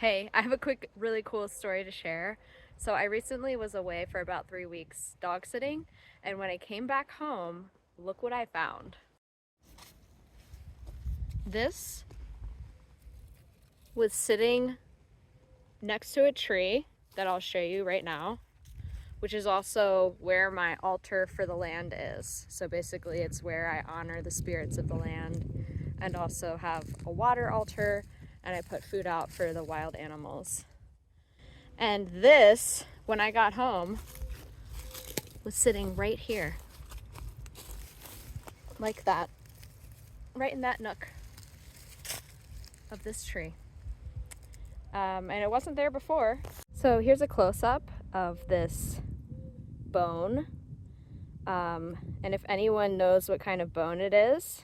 Hey, I have a quick, really cool story to share. So I recently was away for about 3 weeks dog sitting, and when I came back home, look what I found. This was sitting next to a tree that I'll show you right now, which is also where my altar for the land is. So basically it's where I honor the spirits of the land and also have a water altar, and I put food out for the wild animals. And this, when I got home, was sitting right here, like that, right in that nook of this tree. And it wasn't there before. So here's a close-up of this bone. And if anyone knows what kind of bone it is,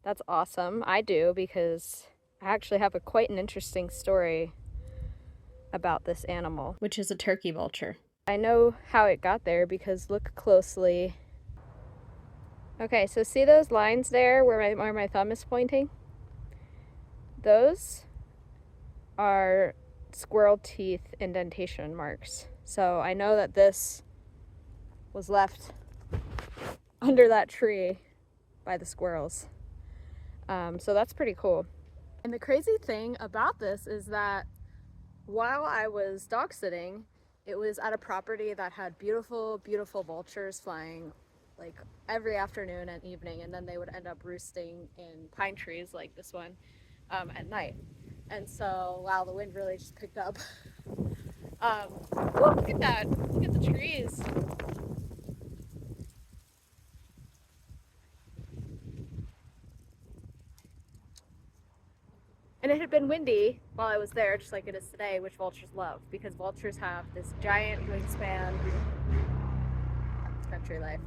that's awesome. I do, because I actually have quite an interesting story about this animal, which is a turkey vulture. I know how it got there because look closely. Okay, so see those lines there where my thumb is pointing? Those are squirrel teeth indentation marks. So I know that this was left under that tree by the squirrels. So that's pretty cool. And the crazy thing about this is that while I was dog sitting, it was at a property that had beautiful, beautiful vultures flying like every afternoon and evening, and then they would end up roosting in pine trees like this one at night. And so, wow, the wind really just picked up. Look at that, look at the trees. And it had been windy while I was there, just like it is today, which vultures love, because vultures have this giant wingspan. Country life.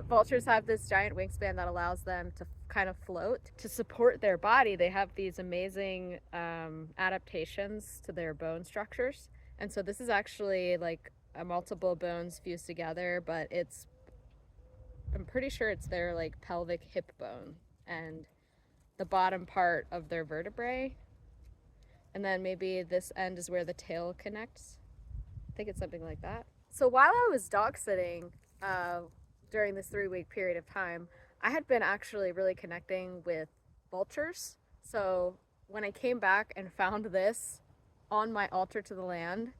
Vultures have this giant wingspan that allows them to kind of float. To support their body, they have these amazing adaptations to their bone structures. And so this is actually like a multiple bones fused together, but I'm pretty sure it's their like pelvic hip bone and the bottom part of their vertebrae. And then maybe this end is where the tail connects. I think it's something like that. So while I was dog sitting during this 3 week period of time, I had been actually really connecting with vultures. So when I came back and found this on my altar to the land,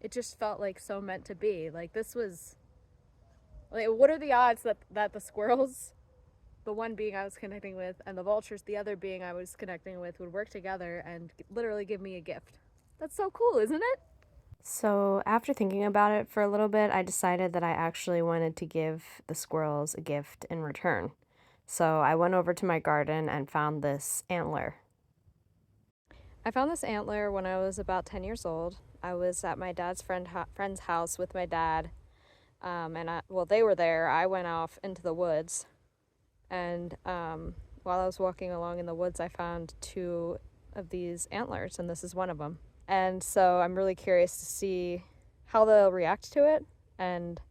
it just felt like so meant to be. Like this was, like, what are the odds that the squirrels, the one being I was connecting with, and the vultures, the other being I was connecting with, would work together and literally give me a gift? That's so cool, isn't it? So, after thinking about it for a little bit, I decided that I actually wanted to give the squirrels a gift in return. So, I went over to my garden and found this antler. I found this antler when I was about 10 years old. I was at my dad's friend's house with my dad, well, they were there. I went off into the woods, and while I was walking along in the woods, I found two of these antlers, and this is one of them. And so I'm really curious to see how they'll react to it, and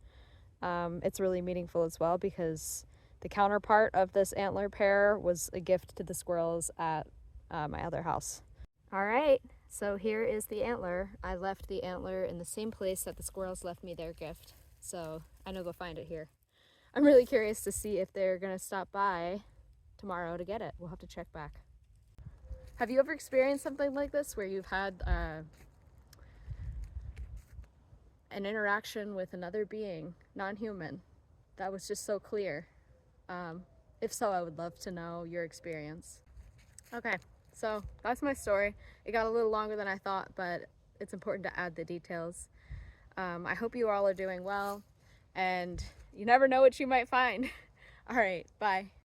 it's really meaningful as well because the counterpart of this antler pair was a gift to the squirrels at my other house. All right, so here is the antler. I left the antler in the same place that the squirrels left me their gift, so I know go find it here. I'm really curious to see if they're gonna stop by tomorrow to get it. We'll have to check back. Have you ever experienced something like this where you've had an interaction with another being, non-human, that was just so clear? If so, I would love to know your experience. Okay, so that's my story. It got a little longer than I thought, but it's important to add the details. I hope you all are doing well, and you never know what you might find. All right, bye.